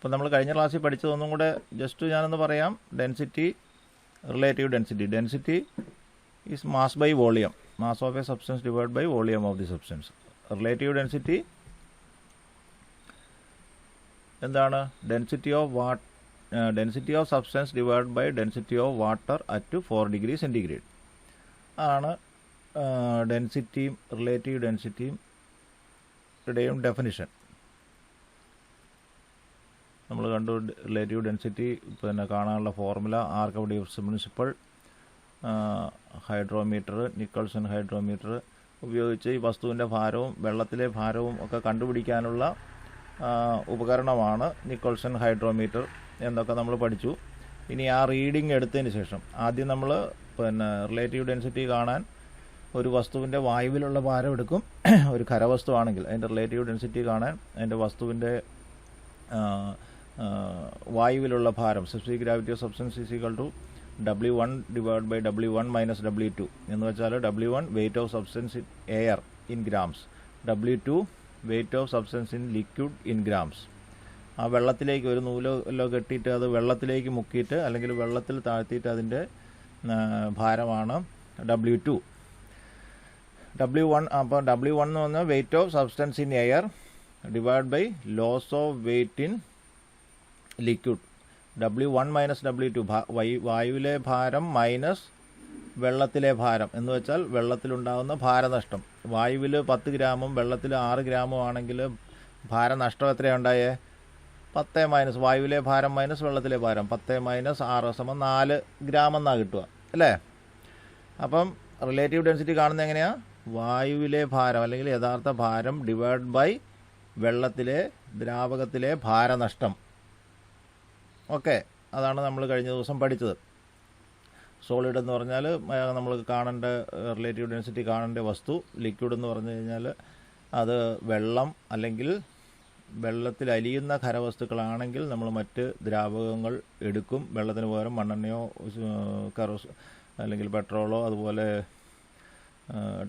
അപ്പോൾ നമ്മൾ കഴിഞ്ഞ ക്ലാസ്സിൽ പഠിച്ചതൊന്നും കൂടെ ജസ്റ്റ് ഞാനൊന്ന് പറയാം. Density, relative density. Density is mass by volume, mass of a substance divide by volume of the substance. Relative density എന്താണ്? Density of substance divide by density of water at 4 degree centigrade ആണ് ഡെൻസിറ്റിയും relative ഡെൻസിറ്റിയും ഇടയും definition. നമ്മൾ കണ്ടു relative density പിന്നെ കാണാനുള്ള formula Archimedes principle, hydrometer, Nicholson hydrometer ഉപയോഗിച്ച് ഈ വസ്തുവിൻ്റെ ഭാരവും വെള്ളത്തിലെ ഭാരവും ഒക്കെ കണ്ടുപിടിക്കാനുള്ള ഉപകരണമാണ് നിക്കൾസൺ ഹൈഡ്രോമീറ്റർ എന്നൊക്കെ നമ്മൾ പഠിച്ചു. ഇനി ആ റീഡിങ് എടുത്തതിന് ശേഷം ആദ്യം നമ്മൾ പിന്നെ റിലേറ്റീവ് ഡെൻസിറ്റി കാണാൻ ഒരു വസ്തുവിൻ്റെ വായുവിലുള്ള ഭാരം എടുക്കും. ഒരു ഖരവസ്തു ആണെങ്കിൽ അതിൻ്റെ റിലേറ്റീവ് ഡെൻസിറ്റി കാണാൻ അതിൻ്റെ വസ്തുവിൻ്റെ വായുവിലുള്ള ഭാരം, specific gravity of substance is equal to W1 divide by W1 minus W2 എന്ന് വെച്ചാൽ W1 weight of substance in air in grams, W2 weight of substance in liquid in grams. ആ വെള്ളത്തിലേക്ക് ഒരു നൂലോ കെട്ടിയിട്ട് അത് വെള്ളത്തിലേക്ക് മുക്കിയിട്ട് അല്ലെങ്കിൽ വെള്ളത്തിൽ താഴ്ത്തിയിട്ട് അതിൻ്റെ ഭാരമാണ് W2. W1 അപ്പോൾ W1 എന്ന് പറഞ്ഞാൽ weight of substance in air divide by loss of weight in liquid. W1 minus W2 വായുവിലെ ഭാരം മൈനസ് വെള്ളത്തിലെ ഭാരം എന്ന് വെച്ചാൽ വെള്ളത്തിലുണ്ടാകുന്ന ഭാരനഷ്ടം. വായുവിൽ 10 ഗ്രാമും വെള്ളത്തിൽ 6 ഗ്രാമും ആണെങ്കിൽ ഭാരനഷ്ടം എത്രയാണ് ഉണ്ടായേ? 10 മൈനസ് വായുവിലെ ഭാരം മൈനസ് വെള്ളത്തിലെ ഭാരം, 10 മൈനസ് 6 സമം 4 ഗ്രാം എന്നാണ് കിട്ടുക അല്ലേ? അപ്പം റിലേറ്റീവ് ഡെൻസിറ്റി കാണുന്നത് എങ്ങനെയാണ്? വായുവിലെ ഭാരം അല്ലെങ്കിൽ യഥാർത്ഥ ഭാരം ഡിവൈഡ് ബൈ വെള്ളത്തിലെ ദ്രാവകത്തിലെ ഭാരനഷ്ടം. ഓക്കെ, അതാണ് നമ്മൾ കഴിഞ്ഞ ദിവസം പഠിച്ചത്. സോളിഡ് എന്ന് പറഞ്ഞാൽ നമ്മൾ കാണേണ്ട റിലേറ്റീവ് ഡെൻസിറ്റി കാണേണ്ട വസ്തു. ലിക്വിഡ് എന്ന് പറഞ്ഞു കഴിഞ്ഞാൽ അത് വെള്ളം അല്ലെങ്കിൽ വെള്ളത്തിൽ അലിയുന്ന ഖരവസ്തുക്കളാണെങ്കിൽ നമ്മൾ മറ്റ് ദ്രാവകങ്ങൾ എടുക്കും. വെള്ളത്തിന് പകരം മണ്ണെണ്ണയോ അല്ലെങ്കിൽ പെട്രോളോ അതുപോലെ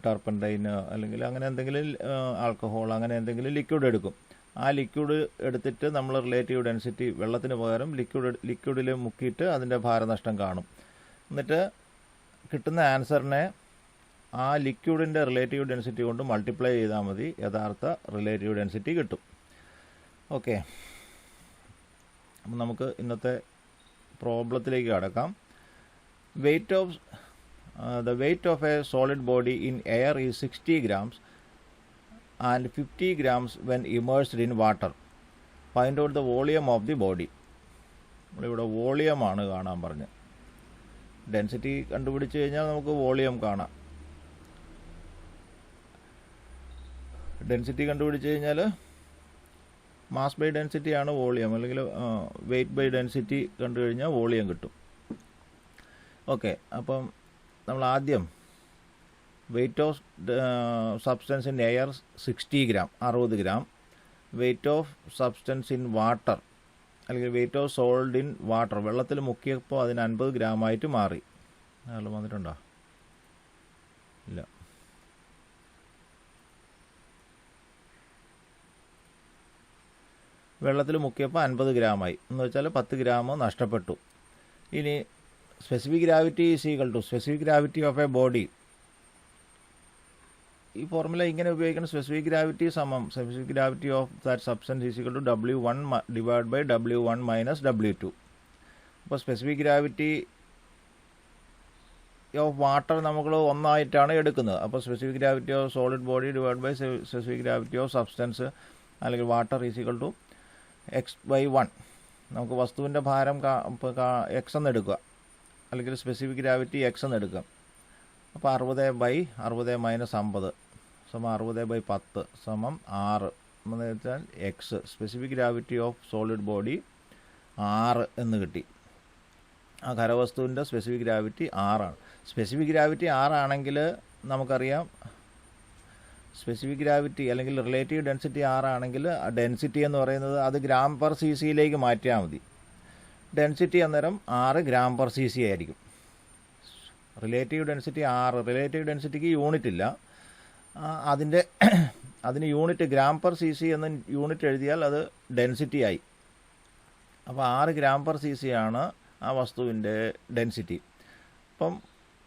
ടർപ്പൻറ്റൈന് അല്ലെങ്കിൽ അങ്ങനെ എന്തെങ്കിലും ആൽക്കഹോൾ അങ്ങനെ എന്തെങ്കിലും ലിക്വിഡ് എടുക്കും. ആ ലിക്വിഡ് എടുത്തിട്ട് നമ്മൾ റിലേറ്റീവ് ഡെൻസിറ്റി വെള്ളത്തിന് പകരം ലിക്വിഡിൽ മുക്കിയിട്ട് അതിൻ്റെ ഭാരനഷ്ടം കാണും. എന്നിട്ട് കിട്ടുന്ന ആൻസറിനെ ആ ലിക്വിഡിൻ്റെ റിലേറ്റീവ് ഡെൻസിറ്റി കൊണ്ട് മൾട്ടിപ്ലൈ ചെയ്താൽ മതി, യഥാർത്ഥ റിലേറ്റീവ് ഡെൻസിറ്റി കിട്ടും. ഓക്കെ, അപ്പം നമുക്ക് ഇന്നത്തെ പ്രോബ്ലത്തിലേക്ക് കടക്കാം. The weight of a solid body in air is 60 grams and 50 grams when immersed in water. Find out the volume of the body. ഇവിടെ വോളിയം ആണ് കാണാൻ പറഞ്ഞത്. ഡെൻസിറ്റി കണ്ടുപിടിച്ച് കഴിഞ്ഞാൽ നമുക്ക് വോളിയം കാണാം. ഡെൻസിറ്റി കണ്ടുപിടിച്ച് കഴിഞ്ഞാൽ മാസ് ബൈ ഡെൻസിറ്റി ആണ് വോളിയം, അല്ലെങ്കിൽ വെയിറ്റ് ബൈ ഡെൻസിറ്റി കണ്ടു കഴിഞ്ഞാൽ വോളിയം കിട്ടും. ഓക്കെ, അപ്പം നമ്മൾ ആദ്യം weight of substance in air 60 gram 60 gram, weight of substance in water അല്ലെങ്കിൽ weight of solid in water വെള്ളത്തിൽ മുക്കിയപ്പോൾ അതിന് 50 ഗ്രാമായിട്ട് മാറി. അയാൾ വന്നിട്ടുണ്ടോ? ഇല്ല. വെള്ളത്തിൽ മുക്കിയപ്പോൾ 50 ഗ്രാമായി എന്ന് വെച്ചാൽ 10 ഗ്രാം നഷ്ടപ്പെട്ടു. ഇനി specific gravity is equal to specific gravity of a body. ഈ ഫോർമുല ഇങ്ങനെ ഉപയോഗിക്കണം. സ്പെസിഫിക് ഗ്രാവിറ്റി സമം specific gravity of that substance is equal to W1 divide by W1 minus W2. അപ്പോൾ സ്പെസിഫിക് ഗ്രാവിറ്റി ഓഫ് വാട്ടർ നമ്മൾ 1 ആയിട്ടാണ് എടുക്കുന്നത്. അപ്പോൾ specific gravity of solid body divide by specific gravity of substance അല്ലെങ്കിൽ water is equal to x/1. നമുക്ക് വസ്തുവിൻ്റെ ഭാരം x എന്ന് എടുക്കുക, അല്ലെങ്കിൽ സ്പെസിഫിക് ഗ്രാവിറ്റി x എന്ന് എടുക്കുക. അപ്പോൾ 60/60 മൈനസ് 50 സമം 60/10 സമം 6 എന്ന് വെച്ചാൽ x. Specific gravity of solid body 6 എന്ന് കിട്ടി. ആ ഖരവസ്തുവിൻ്റെ സ്പെസിഫിക് ഗ്രാവിറ്റി 6 ആണ്. സ്പെസിഫിക് ഗ്രാവിറ്റി 6 ആണെങ്കിൽ നമുക്കറിയാം സ്പെസിഫിക് ഗ്രാവിറ്റി അല്ലെങ്കിൽ റിലേറ്റീവ് ഡെൻസിറ്റി 6 ആണെങ്കിൽ ഡെൻസിറ്റി എന്ന് പറയുന്നത് അത് ഗ്രാം പെർ സി സിയിലേക്ക് മാറ്റിയാൽ മതി. ഡെൻസിറ്റി അന്നേരം 6 ഗ്രാം പെർ സി സി ആയിരിക്കും. Relative density 6. റിലേറ്റീവ് ഡെൻസിറ്റിക്ക് യൂണിറ്റ് ഇല്ല. അതിന് unit gram per C C എന്ന് യൂണിറ്റ് എഴുതിയാൽ അത് ഡെൻസിറ്റി ആയി. അപ്പോൾ 6 ഗ്രാം പെർ സി സി ആണ് ആ വസ്തുവിൻ്റെ ഡെൻസിറ്റി. അപ്പം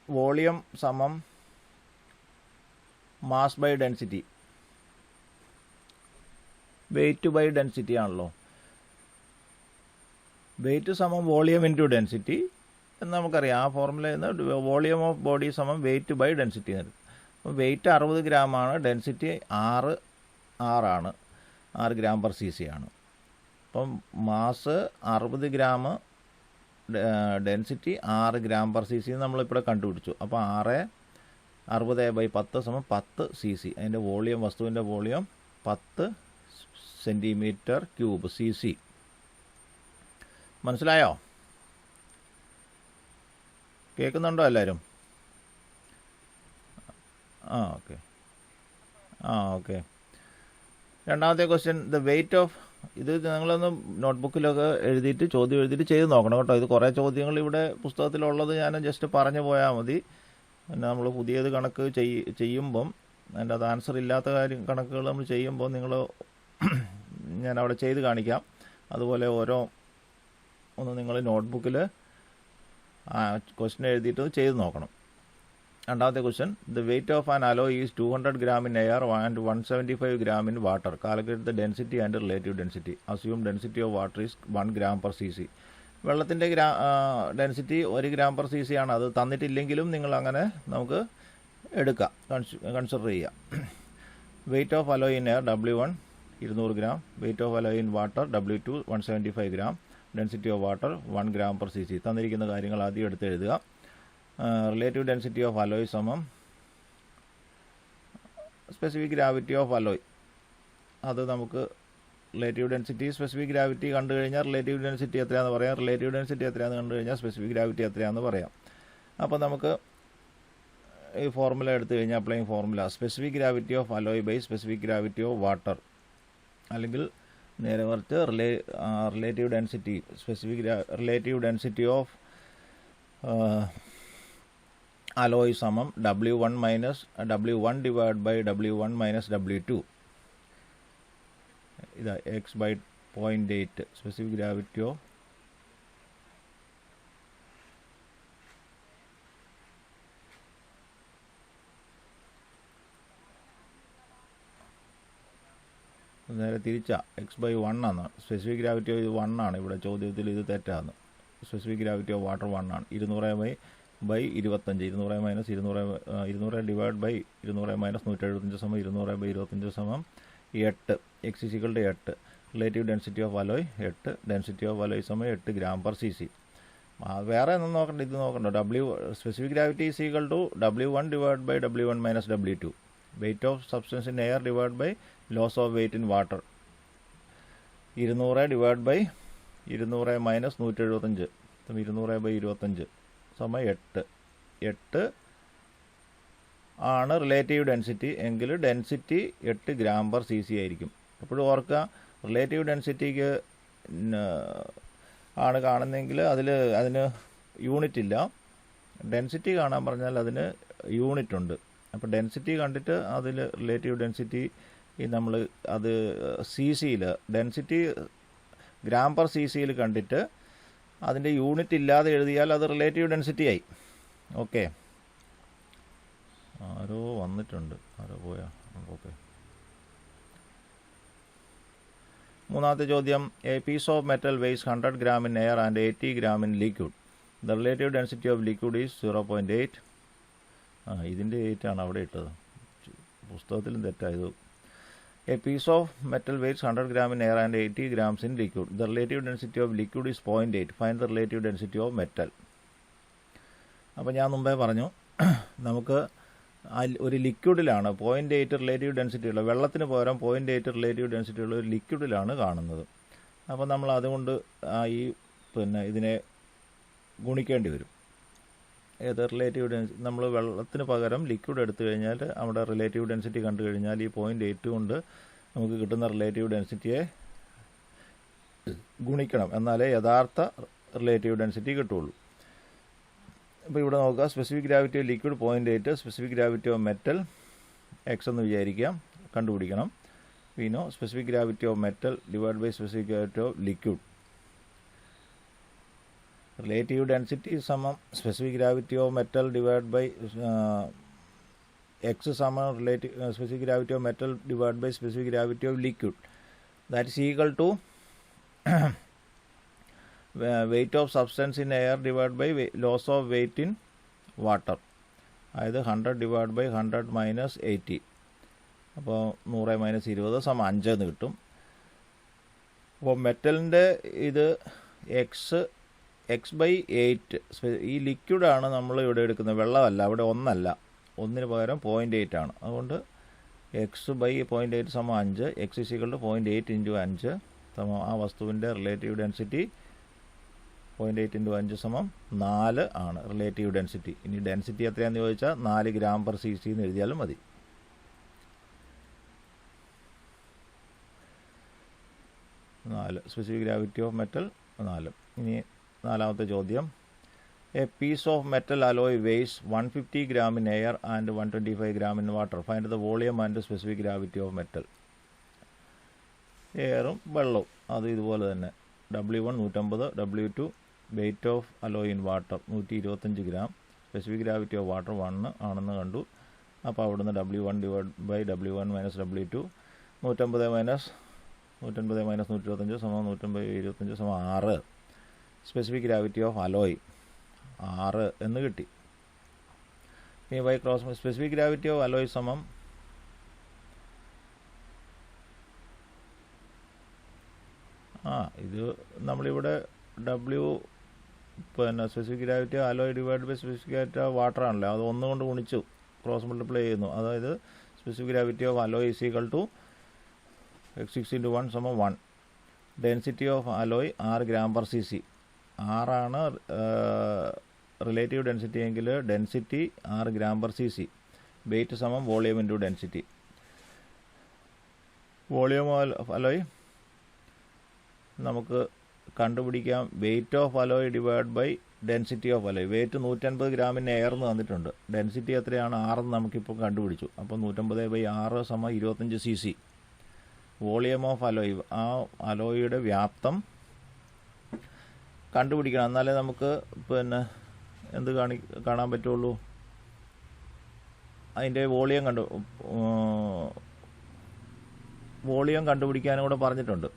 വോളിയം സമം mass by density, weight by density ആണല്ലോ. വെയിറ്റ് സമം വോളിയം ഇൻറ്റു ഡെൻസിറ്റി എന്ന് നമുക്കറിയാം. ആ ഫോർമുലയിൽ നിന്ന് വോളിയം ഓഫ് ബോഡി സമം വെയിറ്റ് ബൈ ഡെൻസിറ്റി എന്ന്. അപ്പോൾ വെയിറ്റ് 60 ഗ്രാമാണ്, ഡെൻസിറ്റി 6 ആണ്, 6 ഗ്രാം പെർ സി സി ആണ്. അപ്പം mass 60 gram, density 6 gram per C C നമ്മളിവിടെ കണ്ടുപിടിച്ചു. അപ്പോൾ 60/10 സമം 10 സി സി. അതിൻ്റെ വോളിയം, വസ്തുവിൻ്റെ volume 10 centimetre cube C C. മനസ്സിലായോ? കേൾക്കുന്നുണ്ടോ എല്ലാവരും? ഓക്കെ. രണ്ടാമത്തെ ക്വസ്റ്റ്യൻ, ദ വെയിറ്റ് ഓഫ്, ഇത് നിങ്ങളൊന്ന് നോട്ട്ബുക്കിലൊക്കെ എഴുതിയിട്ട് ചോദ്യം എഴുതിയിട്ട് ചെയ്ത് നോക്കണം കേട്ടോ. ഇത് കുറേ ചോദ്യങ്ങൾ ഇവിടെ പുസ്തകത്തിലുള്ളത് ഞാൻ ജസ്റ്റ് പറഞ്ഞു പോയാൽ മതി. പിന്നെ നമ്മൾ പുതിയത് കണക്ക് ചെയ്യുമ്പം അതിൻ്റെ അത് ആൻസർ ഇല്ലാത്ത കണക്കുകൾ നമ്മൾ ചെയ്യുമ്പോൾ ഞാൻ അവിടെ ചെയ്ത് കാണിക്കാം. അതുപോലെ ഒന്ന് നിങ്ങൾ നോട്ട്ബുക്കിൽ ക്വസ്റ്റ്യൻ എഴുതിയിട്ട് ചെയ്ത് നോക്കണം. രണ്ടാമത്തെ question, the weight of an alloy is 200 gram in air and 175 gram in water. Calculate the density and relative density. Assume density of water is 1 gram per C C. വെള്ളത്തിൻ്റെ density 1 gram per C C ആണ്. അത് തന്നിട്ടില്ലെങ്കിലും നിങ്ങൾ അങ്ങനെ നമുക്ക് എടുക്കാം, consider ചെയ്യാം. Weight of alloy in air W1 200 gram, weight of alloy in water W2 175 gram, density of water 1 gram per C C. തന്നിരിക്കുന്ന കാര്യങ്ങൾ ആദ്യം എടുത്ത് എഴുതുക. റിലേറ്റീവ് ഡെൻസിറ്റി ഓഫ് അലോയ് സമം സ്പെസിഫിക് ഗ്രാവിറ്റി ഓഫ് അലോയ്. അത് നമുക്ക് റിലേറ്റീവ് ഡെൻസിറ്റി സ്പെസിഫിക് ഗ്രാവിറ്റി കണ്ടു കഴിഞ്ഞാൽ റിലേറ്റീവ് ഡെൻസിറ്റി എത്രയാണെന്ന് പറയാം, റിലേറ്റീവ് ഡെൻസിറ്റി എത്രയാണെന്ന് കണ്ടു കഴിഞ്ഞാൽ സ്പെസിഫിക് ഗ്രാവിറ്റി എത്രയാണെന്ന് പറയാം. അപ്പോൾ നമുക്ക് ഈ ഫോർമുല എടുത്തു കഴിഞ്ഞാൽ applying formula specific gravity of alloy by specific gravity of water, അല്ലെങ്കിൽ നേരെ മറിച്ച് relative density relative density of alloy സമം W1 divide by W1 minus W2. ഇതാ x/0.8 സ്പെസിഫിക് ഗ്രാവിറ്റി ഓഫ് നേരെ തിരിച്ചാ x/1 ആണ്. സ്പെസിഫിക് ഗ്രാവിറ്റി ഓഫ് ഇത് 1 ആണ്. ഇവിടെ ചോദ്യത്തിൽ ഇത് തെറ്റാണ്. സ്പെസിഫിക് ഗ്രാവിറ്റി ഓഫ് വാട്ടർ 1 ആണ്. 200/25, 200 മൈനസ് 200 ഡിവൈഡ് ബൈ 200 മൈനസ് 175 സമം 200/25 സമം 8. x = 8. Relative density of alloy 8. Density of alloy സമം 8 ഗ്രാം പെർ സി സി. വേറെ ഒന്നും നോക്കണ്ട, ഇത് നോക്കണ്ട. Specific gravity is equal to W1 divide by W1 minus W2. Weight of substance in air divide by loss of weight in water. 200 divide by 200 minus 175 200/25 സമം 8. 8 ആണ് relative density എങ്കിൽ density 8 gram per C C ആയിരിക്കും. എപ്പോഴും ഓർക്കുക, relative ഡെൻസിറ്റിക്ക് ആണ് കാണുന്നതെങ്കിൽ അതിന് unit ഇല്ല. ഡെൻസിറ്റി കാണാൻ പറഞ്ഞാൽ അതിന് യൂണിറ്റ് ഉണ്ട്. അപ്പോൾ ഡെൻസിറ്റി കണ്ടിട്ട് അതിൽ റിലേറ്റീവ് ഡെൻസിറ്റി നമ്മൾ അത് സി സിയിൽ ഡെൻസിറ്റി ഗ്രാം പെർ സി സിയിൽ കണ്ടിട്ട് അതിൻ്റെ യൂണിറ്റ് ഇല്ലാതെ എഴുതിയാൽ അത് റിലേറ്റീവ് ഡെൻസിറ്റി ആയി. ഓക്കെ, ആരോ വന്നിട്ടുണ്ട്, ആരോ പോയാ? ഓക്കെ. മൂന്നാമത്തെ ചോദ്യം, a piece of metal weighs 100 gram in air and 80 gram in liquid. The relative density of liquid is 0.8. ഇതിൻ്റെ 8 ആണ് അവിടെ ഇട്ടത്, പുസ്തകത്തിലും തെറ്റായത്. A piece of metal weighs 100 gram in air and 80 grams in liquid. The relative density of liquid is 0.8. Find the relative density of metal. അപ്പോൾ ഞാൻ മുമ്പേ പറഞ്ഞു, നമുക്ക് ഒരു ലിക്വിഡിലാണ് 0.8 റിലേറ്റീവ് ഡെൻസിറ്റി ഉള്ള, വെള്ളത്തിന് പകരം 0.8 റിലേറ്റീവ് ഡെൻസിറ്റി ഉള്ള ഒരു ലിക്വിഡിലാണ് കാണുന്നത്. അപ്പോൾ നമ്മൾ അതുകൊണ്ട് ഇതിനെ ഗുണിക്കേണ്ടി വരും. ഏത് റിലേറ്റീവ് ഡെൻസിറ്റി, നമ്മൾ വെള്ളത്തിന് പകരം ലിക്വിഡ് എടുത്തു കഴിഞ്ഞാൽ അവിടെ റിലേറ്റീവ് ഡെൻസിറ്റി കണ്ടു കഴിഞ്ഞാൽ ഈ 0.8 കൊണ്ട് നമുക്ക് കിട്ടുന്ന റിലേറ്റീവ് ഡെൻസിറ്റിയെ ഗുണിക്കണം, എന്നാലേ യഥാർത്ഥ റിലേറ്റീവ് ഡെൻസിറ്റി കിട്ടുള്ളൂ. അപ്പോൾ ഇവിടെ നോക്കുക, specific gravity of liquid 0.8, specific gravity of metal X എന്ന് വിചാരിക്കാം, കണ്ടുപിടിക്കണം. Specific gravity of metal divide by specific gravity of liquid. Relative density സമം specific gravity of metal divide by X സമം relative specific gravity of metal divide by specific gravity of liquid that is equal to weight of substance in air divided by loss of weight in water. അതായത് 100 divide by 100 minus 80. അപ്പോൾ 100 minus 20 സമം 5 എന്ന് കിട്ടും. അപ്പോൾ മെറ്റലിൻ്റെ ഇത് X by 8. ഈ ലിക്വിഡാണ് നമ്മൾ ഇവിടെ എടുക്കുന്നത്, വെള്ളമല്ല, അവിടെ 1 അല്ല, 1 പകരം 0.8 ആണ്. അതുകൊണ്ട് എക്സ് ബൈ 0.8 സമം 5, എക്സ് ഇസിക്വൽ ടു 0.8 ഇൻറ്റു 5 സമം ആ വസ്തുവിൻ്റെ റിലേറ്റീവ് ഡെൻസിറ്റി 0.8 ഇൻറ്റു 5 സമം 4 ആണ് റിലേറ്റീവ് ഡെൻസിറ്റി. ഇനി ഡെൻസിറ്റി എത്രയാണെന്ന് ചോദിച്ചാൽ 4 ഗ്രാം പെർ സി സി എന്ന് എഴുതിയാലും മതി. Specific gravity of metal 4. ഇനി നാലാമത്തെ ചോദ്യം. A piece of metal alloy weighs 150 gram in air and 125 gram in water. Find the volume and specific gravity of metal. എയറും വെള്ളവും അത് ഇതുപോലെ തന്നെ. W1 150, W2 weight of alloy in water 125 gram, specific gravity of water 1 ആണെന്ന് കണ്ടു. അപ്പോൾ അവിടുന്ന് W1 divide by W1 minus W2 150 minus 125 സമം 125 സമം 6. സ്പെസിഫിക് ഗ്രാവിറ്റി ഓഫ് അലോയ് 6 എന്ന് കിട്ടി. ഇനി by cross specific gravity of alloy സമം ഇത് നമ്മളിവിടെ പിന്നെ specific gravity alloy divide by specific gravity of water ആണല്ലോ, അത് 1 കൊണ്ട് ഗുണിച്ചു ക്രോസ് മൾട്ടിപ്ലൈ ചെയ്യുന്നു. അതായത് specific gravity of alloy is equal to x6 into 1 സമം 1. Density of alloy 6 gram per C C. 6 ആണ് റിലേറ്റീവ് ഡെൻസിറ്റി എങ്കിൽ density 6 gram per C C. Weight സമം volume into density. Volume of alloy നമുക്ക് കണ്ടുപിടിക്കാം. Weight of alloy divide by density of alloy. Weight 150 ഗ്രാമിന് എയർന്ന് തന്നിട്ടുണ്ട്. Density എത്രയാണ്? 6 നമുക്കിപ്പോൾ കണ്ടുപിടിച്ചു. അപ്പോൾ 150 ബൈ 6 സമം 25 C C. Volume of alloy, ആ അലോയുടെ വ്യാപ്തം കണ്ടുപിടിക്കണം. എന്നാലേ നമുക്ക് പിന്നെ എന്ത് കാണാൻ പറ്റുള്ളൂ, അതിൻ്റെ വോളിയം കണ്ടുപിടിക്കാനും കൂടെ പറഞ്ഞിട്ടുണ്ട്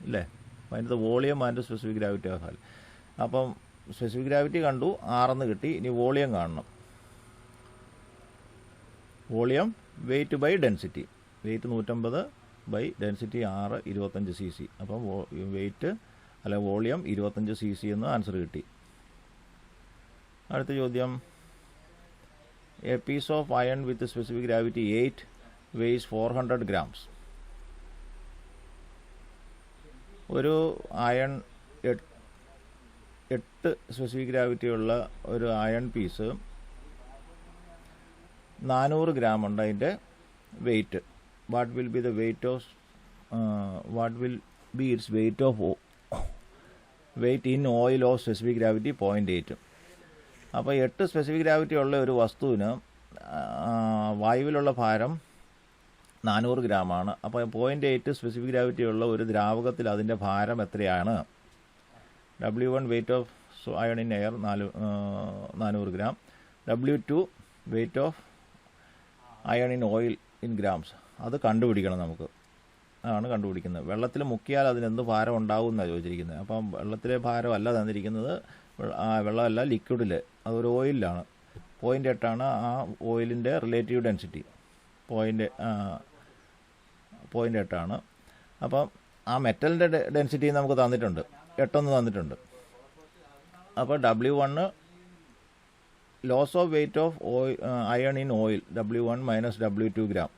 ഇല്ലേ. അപ്പോൾ അതിൻ്റെ volume and specific gravity of alloy. അപ്പം സ്പെസിഫിക് ഗ്രാവിറ്റി കണ്ടു, 6 കിട്ടി. ഇനി വോളിയം കാണണം. Volume weight by density. Weight 150 by density 6, 25 C C. അപ്പം വെയ്റ്റ് അല്ല വോളിയം 25 സി സി എന്ന് ആൻസർ കിട്ടി. അടുത്ത ചോദ്യം. A piece of iron with specific gravity 8 weighs 400 grams. ഒരു അയൺ 8 സ്പെസിഫിക് ഗ്രാവിറ്റിയുള്ള ഒരു അയൺ പീസ് 400 ഗ്രാം ഉണ്ട് അതിൻ്റെ weight. What will be it's weight in oil of specific gravity 0.8. അപ്പോൾ 8 സ്പെസിഫിക് ഗ്രാവിറ്റി ഉള്ള ഒരു വസ്തുവിന് വായുവിലുള്ള ഭാരം 400 ഗ്രാമാണ്. അപ്പോൾ 0.8 സ്പെസിഫിക് ഗ്രാവിറ്റി ഉള്ള ഒരു ദ്രാവകത്തിൽ അതിൻ്റെ ഭാരം എത്രയാണ്? W1 weight of iron in air 400 gram. W2 weight of iron in oil in grams. അത് കണ്ടുപിടിക്കണം നമുക്ക്. അതാണ് കണ്ടുപിടിക്കുന്നത്. വെള്ളത്തിൽ മുക്കിയാൽ അതിനെന്ത് ഭാരം ഉണ്ടാവും എന്നാണ് ചോദിച്ചിരിക്കുന്നത്. അപ്പം വെള്ളത്തിലെ ഭാരമല്ല തന്നിരിക്കുന്നത്, വെള്ളമല്ല, ലിക്വിഡിൽ, അതൊരു ഓയിലാണ്. 0.8 ആണ് ആ ഓയിലിൻ്റെ റിലേറ്റീവ് ഡെൻസിറ്റി. 0.8 ആണ്. അപ്പം ആ മെറ്റലിൻ്റെ ഡെൻസിറ്റി നമുക്ക് തന്നിട്ടുണ്ട്, 8 തന്നിട്ടുണ്ട്. അപ്പോൾ W1 loss of weight of iron in oil W1 minus W2 gram.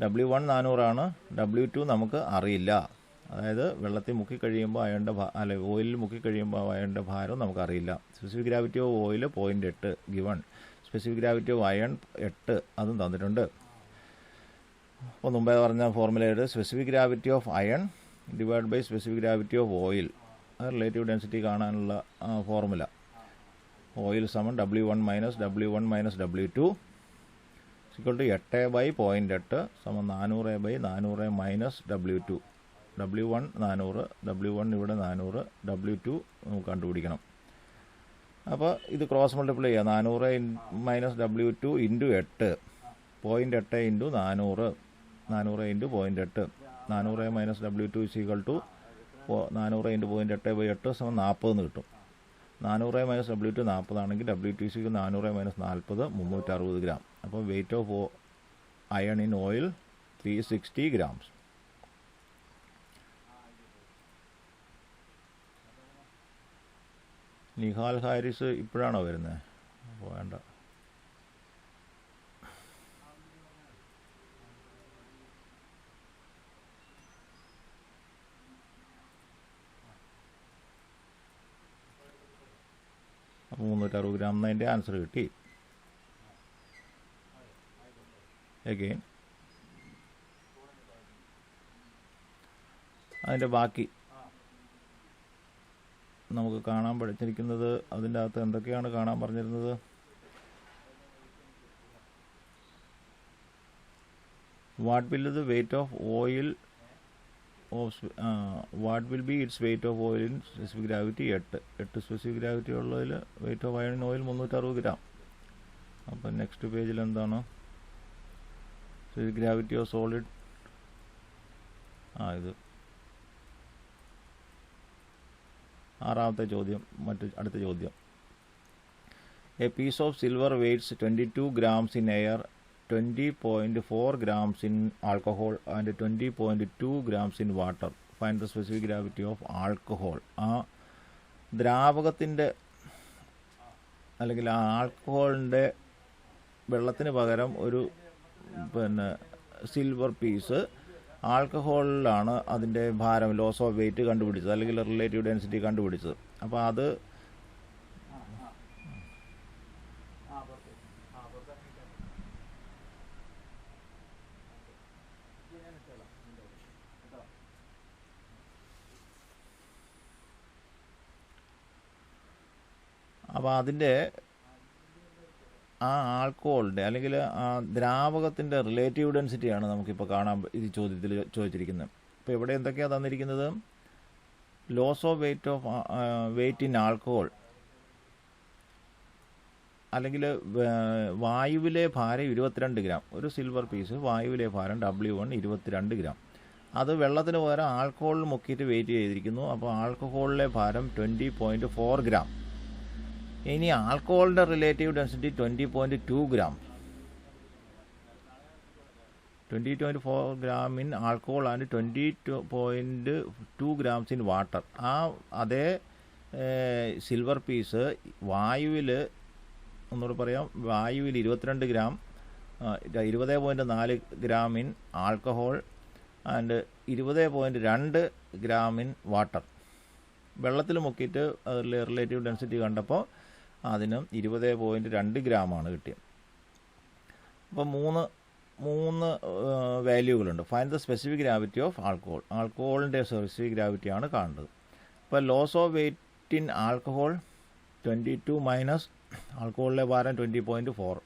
W1 400 ആണ്, W2 നമുക്ക് അറിയില്ല. അതായത് വെള്ളത്തിൽ മുക്കിക്കഴിയുമ്പോൾ ഓയിലിൽ മുക്കിക്കഴിയുമ്പോൾ അയണിൻ്റെ ഭാരം നമുക്കറിയില്ല. Specific gravity of oil 0.8 given. Specific gravity of iron 8 അതും തന്നിട്ടുണ്ട്. അപ്പോൾ മുമ്പേ പറഞ്ഞ ഫോർമുലയുടെ specific gravity of iron divide by specific gravity of oil, relative density കാണാനുള്ള ഫോർമുല. ഓയിൽ സമം W1 മൈനസ് W2 = 8 ബൈ 0.8 സമം 400 by 400 minus W2. W1 400, W1 ഇവിടെ 400, W2 നമുക്ക് കണ്ടുപിടിക്കണം. അപ്പോൾ ഇത് ക്രോസ് മൾട്ടിപ്ലൈ ചെയ്യുക. 400 minus W2 into 8, 0.8 into 400, 400 into 0.8, 400 minus W2 equal to 400 into 0.8/8 = 40 എന്ന് കിട്ടും. 400 മൈനസ് W2 40 ആണെങ്കിൽ W2 ഈക്വൽ 400 മൈനസ് 40 360 ഗ്രാം. അപ്പോൾ weight of iron in oil 360 grams. Nihal Haris ഇപ്പോഴാണോ വരുന്നത്? വേണ്ട. അപ്പോൾ 360 ഗ്രാം എന്നതിൻ്റെ ആൻസർ കിട്ടി. അഗെയിൻ അതിൻ്റെ ബാക്കി നമുക്ക് കാണാൻ പഠിച്ചിരിക്കുന്നത്. അതിൻ്റെ അകത്ത് എന്തൊക്കെയാണ് കാണാൻ പറഞ്ഞിരുന്നത്? What will the weight of oil what will be its weight of oil in specific gravity? 8 specific gravity ഉള്ളതിൽ weight of iron in oil 360 gram. അപ്പം നെക്സ്റ്റ് പേജിൽ എന്താണ് സ്പെസിഫിക് ഗ്രാവിറ്റി ഓഫ് സോളിഡ്? ഇത് 6ാമത്തെ ചോദ്യം. അടുത്ത ചോദ്യം. A piece of silver weights 22 grams in air, 20.4 grams in alcohol and 20.2 grams in water. Find the specific gravity of alcohol. ആ ദ്രാവകത്തിൻ്റെ അല്ലെങ്കിൽ ആ ആൽക്കഹോളിൻ്റെ വെള്ളത്തിന് പകരം ഒരു സിൽവർ പീസ് ആൽക്കഹോളിലാണ് അതിൻ്റെ ഭാരം, ലോസ് ഓഫ് വെയിറ്റ് കണ്ടുപിടിച്ചത്, അല്ലെങ്കിൽ റിലേറ്റീവ് ഡെൻസിറ്റി കണ്ടുപിടിച്ചത്. അപ്പോൾ അത് അതിൻ്റെ ആ ആൽക്കഹോളിൻ്റെ അല്ലെങ്കിൽ ആ ദ്രാവകത്തിൻ്റെ റിലേറ്റീവ് ഡെൻസിറ്റിയാണ് നമുക്കിപ്പോൾ കാണാൻ ഈ ചോദ്യത്തിൽ ചോദിച്ചിരിക്കുന്നത്. ഇപ്പോൾ ഇവിടെ എന്തൊക്കെയാണ് തന്നിരിക്കുന്നത്? Loss of weight in alcohol, അല്ലെങ്കിൽ വായുവിലെ ഭാരം 22 ഗ്രാം. ഒരു സിൽവർ പീസ് വായുവിലെ ഭാരം W1 22 ഗ്രാം. അത് വെള്ളത്തിന് പകരം ആൽക്കഹോളിൽ മുക്കിയിട്ട് വെയിറ്റ് ചെയ്തിരിക്കുന്നു. അപ്പോൾ ആൽക്കഹോളിലെ ഭാരം 20.4 ഗ്രാം. ഇനി ആൽക്കഹോളിൻ്റെ relative density 20.2 gram. 20.4 gram in alcohol and 20.2 grams in water. അതേ സിൽവർ പീസ് വായുവിൽ, ഒന്നുകൂടെ പറയാം, വായുവിൽ 22 gram, 20.4 gram in alcohol and 20.2 gram in water. വെള്ളത്തിൽ മുക്കിയിട്ട് റിലേറ്റീവ് ഡെൻസിറ്റി കണ്ടപ്പോൾ അതിനും 20.2 ഗ്രാമാണ് കിട്ടിയത്. അപ്പോൾ മൂന്ന് വാല്യൂകളുണ്ട്. Find the specific gravity of alcohol. ആൽക്കഹോളിൻ്റെ സ്പെസിഫിക് ഗ്രാവിറ്റിയാണ് കാണേണ്ടത്. ഇപ്പോൾ loss of weight in alcohol 22 minus ആൽക്കഹോളിലെ ഭാരം 20.4.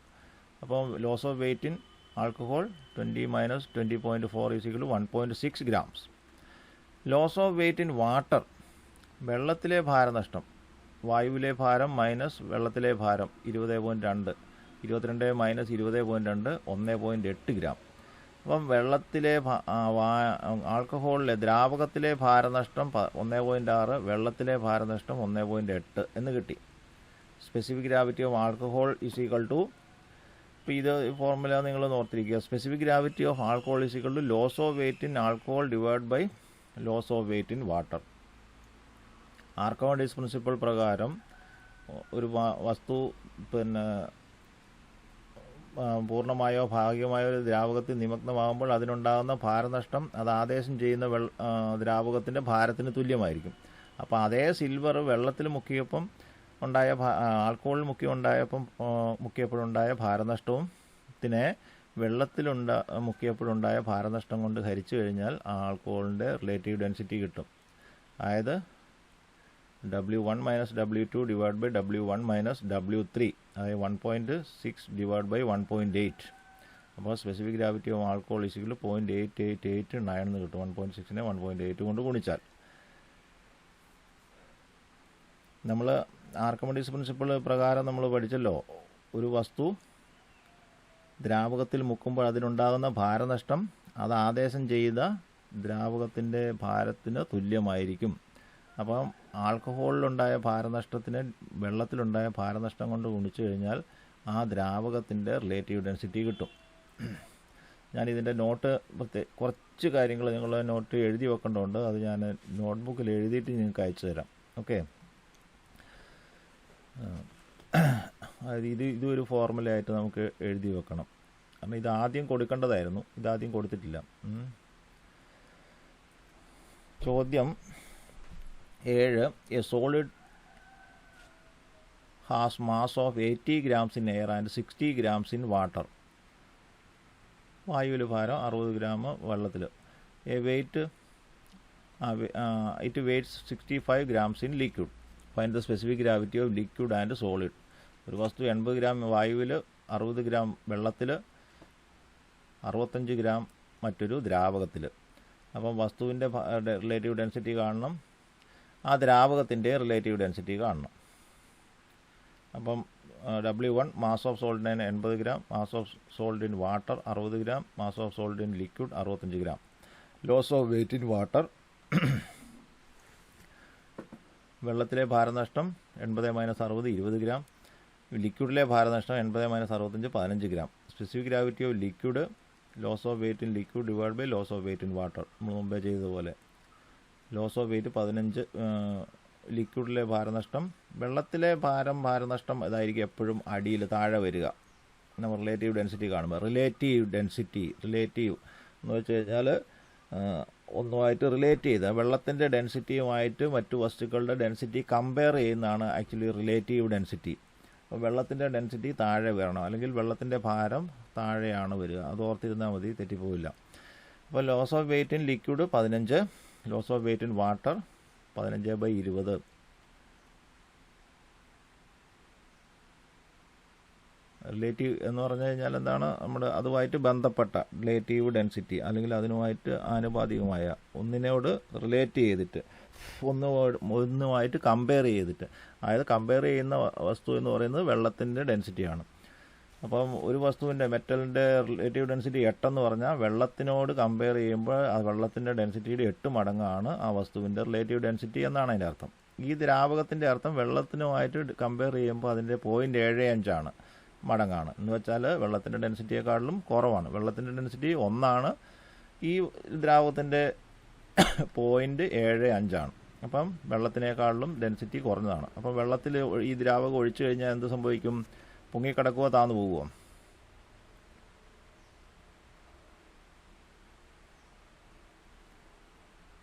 അപ്പോൾ loss of weight in alcohol 20 minus 20.4 equal to 1.6 grams. Loss of weight in water, വെള്ളത്തിലെ ഭാരനഷ്ടം, വായുവിലെ ഭാരം മൈനസ് വെള്ളത്തിലെ ഭാരം 20.2, 22 മൈനസ് 20.2 1.8 ഗ്രാം. അപ്പം വെള്ളത്തിലെ ആൽക്കഹോളിലെ ദ്രാവകത്തിലെ ഭാരനഷ്ടം 1.6, വെള്ളത്തിലെ ഭാരനഷ്ടം 1.8 എന്ന് കിട്ടി. Specific gravity of alcohol is equal to, ഇപ്പോൾ ഇത് ഫോർമുല നിങ്ങൾ ഓർത്തിരിക്കുക. Specific gravity of alcohol is equal to loss of weight in alcohol divide by loss of weight in water. Archimedes principle പ്രകാരം ഒരു വസ്തു പൂർണ്ണമായോ ഭാഗികമായോ ഒരു ദ്രാവകത്തിൽ നിമഗ്നമാകുമ്പോൾ അതിനുണ്ടാകുന്ന ഭാരനഷ്ടം അത് ആദേശം ചെയ്യുന്ന ദ്രാവകത്തിൻ്റെ ഭാരത്തിന് തുല്യമായിരിക്കും. അപ്പോൾ അതേ സിൽവർ വെള്ളത്തിൽ മുക്കിയപ്പം ഉണ്ടായ ആൽക്കഹോളിൽ മുക്കിയപ്പോഴുണ്ടായ ഭാരനഷ്ടവും മുക്കിയപ്പോഴുണ്ടായ ഭാരനഷ്ടം കൊണ്ട് ഹരിച്ചു കഴിഞ്ഞാൽ ആൽക്കഹോളിൻ്റെ റിലേറ്റീവ് ഡെൻസിറ്റി കിട്ടും. അതായത് W1 minus W2 divide by W1 minus W3, അതായത് 1.6 ഡിവൈഡ് ബൈ 1.8. അപ്പോൾ specific gravity of alcohol is equal to 0.8889 എന്ന് കിട്ടും. 1.6നെ 1.8 കൊണ്ട് ഗുണിച്ചാൽ നമ്മൾ ആർക്കിമിഡീസ് പ്രിൻസിപ്പിൾ പ്രകാരം നമ്മൾ പഠിച്ചല്ലോ, ഒരു വസ്തു ദ്രാവകത്തിൽ മുക്കുമ്പോൾ അതിനുണ്ടാകുന്ന ഭാരനഷ്ടം അത് ആദേശം ചെയ്ത ദ്രാവകത്തിൻ്റെ ഭാരത്തിന് തുല്യമായിരിക്കും. അപ്പം ആൽക്കഹോളിലുണ്ടായ ഭാരനഷ്ടത്തിന് വെള്ളത്തിലുണ്ടായ ഭാരനഷ്ടം കൊണ്ട് ഗുണിച്ചു കഴിഞ്ഞാൽ ആ ദ്രാവകത്തിൻ്റെ റിലേറ്റീവ് ഡെൻസിറ്റി കിട്ടും. ഞാനിതിൻ്റെ നോട്ട് കുറച്ച് കാര്യങ്ങൾ നിങ്ങൾ നോട്ട് എഴുതി വെക്കേണ്ടതുണ്ട്. അത് ഞാൻ നോട്ട്ബുക്കിൽ എഴുതിയിട്ട് നിങ്ങൾക്ക് അയച്ചു തരാം. ഓക്കെ, ഇതൊരു ഫോർമുലയായിട്ട് നമുക്ക് എഴുതി വെക്കണം. കാരണം ഇത് ആദ്യം കൊടുക്കേണ്ടതായിരുന്നു, ഇതാദ്യം കൊടുത്തിട്ടില്ല. ചോദ്യം 7. A solid has mass of 80 grams in air and 60 grams in water. വായുവിൽ ഭാരം 60 ഗ്രാം, വെള്ളത്തിൽ. It weights 65 grams in liquid. Find the specific gravity of liquid and solid. ഒരു വസ്തു 80 ഗ്രാം വായുവിൽ, 60 ഗ്രാം വെള്ളത്തിൽ, 65 ഗ്രാം മറ്റൊരു ദ്രാവകത്തിൽ. അപ്പം വസ്തുവിൻ്റെ റിലേറ്റീവ് ഡെൻസിറ്റി കാണണം, ആ ദ്രാവകത്തിൻ്റെ റിലേറ്റീവ് ഡെൻസിറ്റി കാണണം. അപ്പം W1 മാസ് ഓഫ് സോൾട്ടിന് 80 ഗ്രാം, mass of salt in water 60 ഗ്രാം, mass of salt in liquid 65 ഗ്രാം. Loss of weight in water, വെള്ളത്തിലെ ഭാരനഷ്ടം 80 - 60 20 ഗ്രാം, ലിക്വിഡിലെ ഭാരനഷ്ടം 80 - 65 15 ഗ്രാം. Specific gravity of liquid, loss of weight in liquid divide by loss of weight in water. നമ്മൾ മുമ്പേ ചെയ്തതുപോലെ ലോസ് ഓഫ് വെയ്റ്റ് 15, ലിക്വിഡിലെ ഭാരനഷ്ടം. വെള്ളത്തിലെ ഭാരനഷ്ടം ഇതായിരിക്കും എപ്പോഴും അടിയിൽ താഴെ വരിക. നമ്മൾ റിലേറ്റീവ് ഡെൻസിറ്റി കാണുമ്പോൾ റിലേറ്റീവ് എന്ന് വെച്ച് കഴിഞ്ഞാൽ ഒന്നുമായിട്ട് റിലേറ്റ് ചെയ്ത് വെള്ളത്തിൻ്റെ ഡെൻസിറ്റിയുമായിട്ട് മറ്റു വസ്തുക്കളുടെ ഡെൻസിറ്റി കമ്പയർ ചെയ്യുന്നതാണ് ആക്ച്വലി റിലേറ്റീവ് ഡെൻസിറ്റി. അപ്പോൾ വെള്ളത്തിൻ്റെ ഡെൻസിറ്റി താഴെ വരണം, അല്ലെങ്കിൽ വെള്ളത്തിൻ്റെ ഭാരം താഴെയാണ് വരിക. അത് ഓർത്തിരുന്നാൽ മതി, തെറ്റിപ്പോവില്ല. അപ്പോൾ loss of weight in liquid 15, loss of weight in water 15/20. Relative എന്ന് പറഞ്ഞു കഴിഞ്ഞാൽ എന്താണ്? നമ്മുടെ അതുമായിട്ട് ബന്ധപ്പെട്ട റിലേറ്റീവ് ഡെൻസിറ്റി, അല്ലെങ്കിൽ അതിനുമായിട്ട് ആനുപാതികമായ ഒന്നിനോട് റിലേറ്റ് ചെയ്തിട്ട് ഒന്നുമായിട്ട് കമ്പയർ ചെയ്തിട്ട്, അതായത് കമ്പയർ ചെയ്യുന്ന വസ്തു എന്ന് പറയുന്നത് വെള്ളത്തിൻ്റെ ഡെൻസിറ്റിയാണ്. അപ്പം ഒരു വസ്തുവിൻ്റെ മെറ്റലിൻ്റെ റിലേറ്റീവ് ഡെൻസിറ്റി 8 എന്ന് പറഞ്ഞാൽ വെള്ളത്തിനോട് കമ്പയർ ചെയ്യുമ്പോൾ ആ വെള്ളത്തിൻ്റെ ഡെൻസിറ്റിയുടെ 8 മടങ്ങാണ് ആ വസ്തുവിൻ്റെ റിലേറ്റീവ് ഡെൻസിറ്റി എന്നാണ് അതിൻ്റെ അർത്ഥം. ഈ ദ്രാവകത്തിൻ്റെ അർത്ഥം വെള്ളത്തിനുമായിട്ട് കമ്പയർ ചെയ്യുമ്പോൾ അതിൻ്റെ 0.75 മടങ്ങാണ്. എന്ന് വെച്ചാൽ വെള്ളത്തിൻ്റെ ഡെൻസിറ്റിയെക്കാളും കുറവാണ്. വെള്ളത്തിൻ്റെ ഡെൻസിറ്റി 1, ഈ ദ്രാവകത്തിൻ്റെ 0.75. അപ്പം വെള്ളത്തിനേക്കാളിലും ഡെൻസിറ്റി കുറഞ്ഞതാണ്. അപ്പം വെള്ളത്തിൽ ഈ ദ്രാവകം ഒഴിച്ചു കഴിഞ്ഞാൽ എന്ത് സംഭവിക്കും? പൊങ്ങിക്കിടക്കുവോ താന്നു പോവുമോ?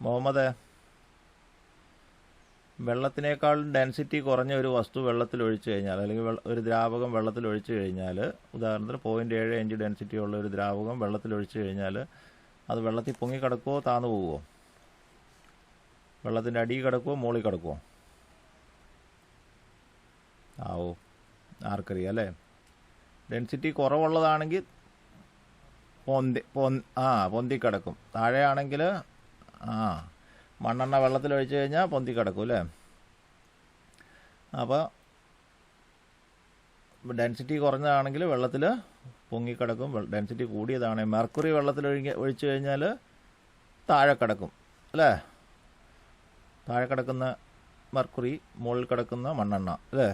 മുഹമ്മദ്, വെള്ളത്തിനേക്കാളും ഡെൻസിറ്റി കുറഞ്ഞ ഒരു വസ്തു വെള്ളത്തിൽ ഒഴിച്ചു കഴിഞ്ഞാൽ, അല്ലെങ്കിൽ ഒരു ദ്രാവകം വെള്ളത്തിൽ ഒഴിച്ചു കഴിഞ്ഞാൽ, ഉദാഹരണത്തിന് 0.75 ഡെൻസിറ്റി ഉള്ള ഒരു ദ്രാവകം വെള്ളത്തിൽ ഒഴിച്ചു കഴിഞ്ഞാൽ അത് വെള്ളത്തിൽ പൊങ്ങിക്കിടക്കുവോ താന്നു പോവുമോ? വെള്ളത്തിൻ്റെ അടിയിൽ കിടക്കുവോ മുകളിൽ കിടക്കുവോ? ആവോ, ആർക്കറിയാം അല്ലേ? ഡെൻസിറ്റി കുറവുള്ളതാണെങ്കിൽ പൊന്തിക്കിടക്കും. താഴെയാണെങ്കിൽ മണ്ണെണ്ണ വെള്ളത്തിൽ ഒഴിച്ചു കഴിഞ്ഞാൽ പൊന്തിക്കിടക്കും അല്ലേ? അപ്പോൾ ഡെൻസിറ്റി കുറഞ്ഞതാണെങ്കിൽ വെള്ളത്തിൽ പൊങ്ങിക്കിടക്കും. ഡെൻസിറ്റി കൂടിയതാണെങ്കിൽ മെർക്കുറി വെള്ളത്തിൽ ഒഴിച്ചു കഴിഞ്ഞാൽ താഴെ കിടക്കും അല്ലേ? താഴെ കിടക്കുന്ന മെർക്കുറി, മുകളിൽ കിടക്കുന്ന മണ്ണെണ്ണ അല്ലേ?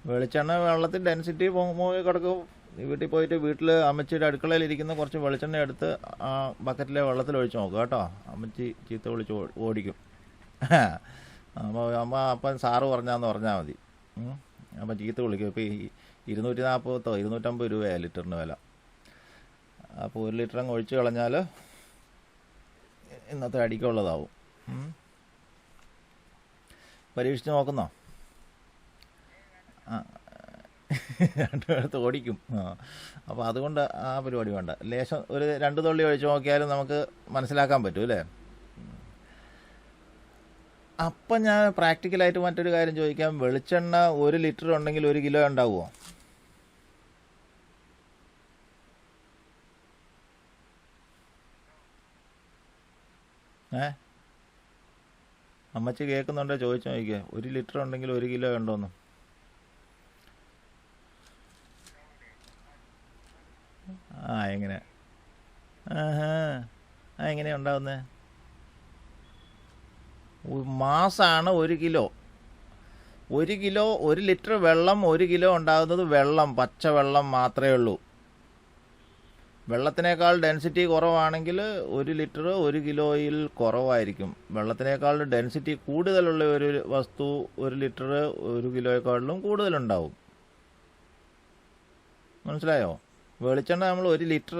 വെളിച്ചെണ്ണ വെള്ളത്തിൽ ഡെൻസിറ്റി മുകളിൽ കിടക്കും. വീട്ടിൽ പോയിട്ട് വീട്ടിൽ അമ്മച്ചിയുടെ അടുക്കളയിൽ ഇരിക്കുന്ന കുറച്ച് വെളിച്ചെണ്ണ എടുത്ത് ആ ബക്കറ്റിലെ വെള്ളത്തിൽ ഒഴിച്ച് നോക്കുക കേട്ടോ. അമ്മച്ചി ചീത്ത വിളിച്ച് ഓടിക്കും. അപ്പം സാറ് പറഞ്ഞാന്ന് പറഞ്ഞാൽ മതി. അപ്പം ചീത്ത വിളിക്കും. ഇപ്പോൾ 240 250 രൂപയാണ് ലിറ്ററിന് വില. അപ്പോൾ 1 ലിറ്റർ അങ്ങ് ഒഴിച്ച് കളഞ്ഞാൽ ഇന്നത്തെ അടിക്കുള്ളതാവും. പരീക്ഷിച്ച് നോക്കുന്നോ? രണ്ടുപേർത്ത് ഓടിക്കും. അപ്പോൾ അതുകൊണ്ട് ആ പരിപാടി വേണ്ട. ലേശം ഒരു 2 തുള്ളി ഒഴിച്ച് നോക്കിയാലും നമുക്ക് മനസ്സിലാക്കാൻ പറ്റും അല്ലേ? അപ്പം ഞാൻ പ്രാക്ടിക്കലായിട്ട് മറ്റൊരു കാര്യം ചോദിക്കാം. വെളിച്ചെണ്ണ 1 ലിറ്റർ ഉണ്ടെങ്കിൽ 1 കിലോ ഉണ്ടാവുമോ? അമ്മച്ചി കേൾക്കുന്നുണ്ടോ ചോദിച്ചു നോക്കിക്കേ, 1 ലിറ്റർ ഉണ്ടെങ്കിൽ 1 കിലോ ഉണ്ടോന്ന്. എങ്ങനെ എങ്ങനെയാ ഉണ്ടാവുന്നത്? മാസാണ് 1 കിലോ. 1 ലിറ്റർ വെള്ളം 1 കിലോ ഉണ്ടാകുന്നത് വെള്ളം, പച്ചവെള്ളം മാത്രമേ ഉള്ളൂ. വെള്ളത്തിനേക്കാൾ ഡെൻസിറ്റി കുറവാണെങ്കിൽ 1 ലിറ്റർ 1 കിലോയിൽ കുറവായിരിക്കും. വെള്ളത്തിനേക്കാൾ ഡെൻസിറ്റി കൂടുതലുള്ള ഒരു വസ്തു 1 ലിറ്റർ 1 കിലോയെക്കാളിലും കൂടുതലുണ്ടാവും. മനസ്സിലായോ? വെളിച്ചെണ്ണ നമ്മൾ 1 ലിറ്റർ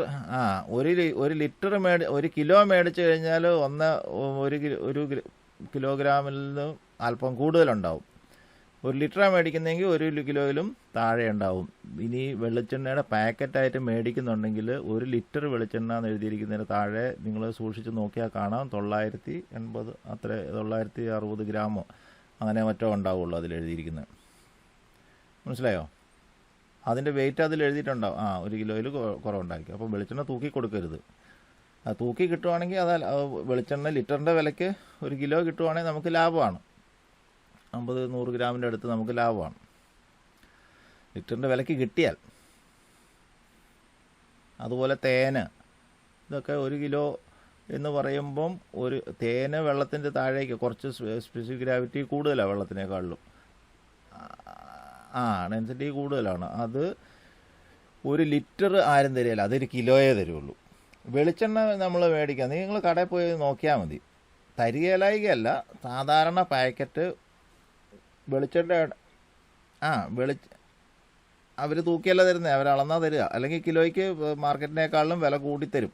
1 കിലോ മേടിച്ചു കഴിഞ്ഞാൽ 1 കിലോഗ്രാമിൽ നിന്ന് അല്പം കൂടുതലുണ്ടാവും. 1 ലിറ്ററാണ് മേടിക്കുന്നതെങ്കിൽ 1 കിലോയിലും താഴെ ഉണ്ടാവും. ഇനി വെളിച്ചെണ്ണയുടെ പാക്കറ്റായിട്ട് മേടിക്കുന്നുണ്ടെങ്കിൽ 1 ലിറ്റർ വെളിച്ചെണ്ണ എന്ന് എഴുതിയിരിക്കുന്നതിന് താഴെ നിങ്ങൾ സൂക്ഷിച്ച് നോക്കിയാൽ കാണാം 980 അത്ര 960 ഗ്രാമോ അങ്ങനെ മറ്റോ ഉണ്ടാവുള്ളൂ അതിലെഴുതിയിരിക്കുന്നത്. മനസ്സിലായോ? അതിൻ്റെ വെയിറ്റ് അതിൽ എഴുതിയിട്ടുണ്ടാവും. 1 കിലോയിൽ കുറവുണ്ടായിരിക്കും. അപ്പോൾ വെളിച്ചെണ്ണ തൂക്കി കൊടുക്കരുത്. അത് തൂക്കി കിട്ടുവാണെങ്കിൽ വെളിച്ചെണ്ണ ലിറ്ററിൻ്റെ വിലയ്ക്ക് 1 കിലോ കിട്ടുവാണെങ്കിൽ നമുക്ക് ലാഭമാണ്. 50-100 ഗ്രാമിൻ്റെ അടുത്ത് നമുക്ക് ലാഭമാണ് ലിറ്ററിൻ്റെ വിലയ്ക്ക് കിട്ടിയാൽ. അതുപോലെ തേന്, ഇതൊക്കെ 1 കിലോ എന്ന് പറയുമ്പം തേന് വെള്ളത്തിൻ്റെ താഴേക്ക് കുറച്ച് സ്പെസിഫിക് ഗ്രാവിറ്റി കൂടുതലാണ് വെള്ളത്തിനേക്കാളിലും. ഡെൻസിറ്റി കൂടുതലാണ്. അത് 1 ലിറ്റർ ആരും തരികയില്ല, അതൊരു കിലോയേ തരുള്ളൂ. വെളിച്ചെണ്ണ നമ്മൾ മേടിക്കുക, നിങ്ങൾ കടയിൽ പോയി നോക്കിയാൽ മതി. തരികയിലായികയല്ല, സാധാരണ പാക്കറ്റ് വെളിച്ചെണ്ണ അവർ തൂക്കിയല്ല തരുന്നത്, അവർ അളന്നാ തരിക. അല്ലെങ്കിൽ കിലോയ്ക്ക് മാർക്കറ്റിനേക്കാളിലും വില കൂട്ടിത്തരും.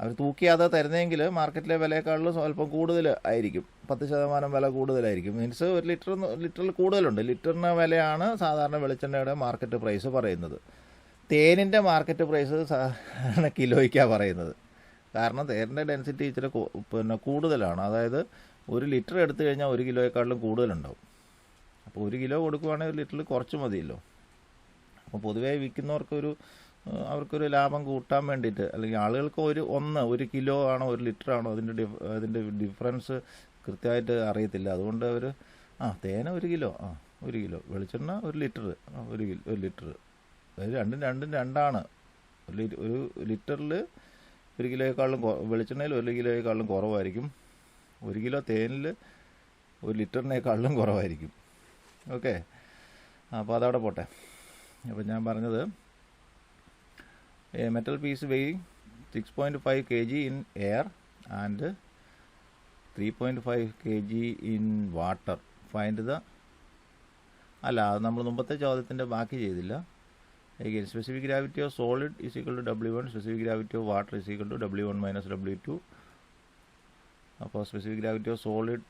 അവർ തൂക്കിയാതെ തരുന്നതെങ്കിൽ മാർക്കറ്റിലെ വിലയേക്കാളിലും സ്വല്പം കൂടുതൽ ആയിരിക്കും, 10% വില കൂടുതലായിരിക്കും. മീൻസ് 1 ലിറ്ററിൽ കൂടുതലുണ്ട്. ലിറ്ററിന് വിലയാണ് സാധാരണ വെളിച്ചെണ്ണയുടെ മാർക്കറ്റ് പ്രൈസ് പറയുന്നത്. തേനിൻ്റെ മാർക്കറ്റ് പ്രൈസ് സാധാരണ കിലോയ്ക്കാണ് പറയുന്നത്. കാരണം തേനിൻ്റെ ഡെൻസിറ്റി ഇച്ചിരി കൂടുതലാണ്. അതായത് 1 ലിറ്റർ എടുത്തു കഴിഞ്ഞാൽ 1 കിലോയെക്കാളിലും കൂടുതലുണ്ടാവും. അപ്പോൾ 1 കിലോ കൊടുക്കുവാണെങ്കിൽ 1 ലിറ്ററിൽ കുറച്ച് മതിയല്ലോ. അപ്പോൾ പൊതുവേ അവർക്കൊരു ലാഭം കൂട്ടാൻ വേണ്ടിയിട്ട്, അല്ലെങ്കിൽ ആളുകൾക്ക് 1 കിലോ ആണോ 1 ലിറ്റർ ആണോ അതിൻ്റെ ഡിഫറൻസ് കൃത്യമായിട്ട് അറിയത്തില്ല. അതുകൊണ്ട് അവർ തേന 1 കിലോ 1 കിലോ, വെളിച്ചെണ്ണ 1 ലിറ്റർ 1 ലിറ്റർ, അതായത് രണ്ടും രണ്ടാണ്. 1 ലിറ്ററിൽ 1 കിലോയെക്കാളും വെളിച്ചെണ്ണയിൽ 1 കിലോയെക്കാളും കുറവായിരിക്കും. 1 കിലോ തേനിൽ 1 ലിറ്ററിനേക്കാളിലും കുറവായിരിക്കും. ഓക്കെ, അപ്പോൾ അതവിടെ പോട്ടെ. അപ്പോൾ ഞാൻ പറഞ്ഞത്, a metal piece weighing 6.5 kg in air and 3.5 kg in water. Find the അത് നമ്മൾ മുമ്പത്തെ ചോദ്യത്തിൻ്റെ ബാക്കി ചെയ്തില്ല. Again, specific gravity of solid is equal to W1, specific gravity of water is equal to W1 minus W2. അപ്പോൾ specific gravity of solid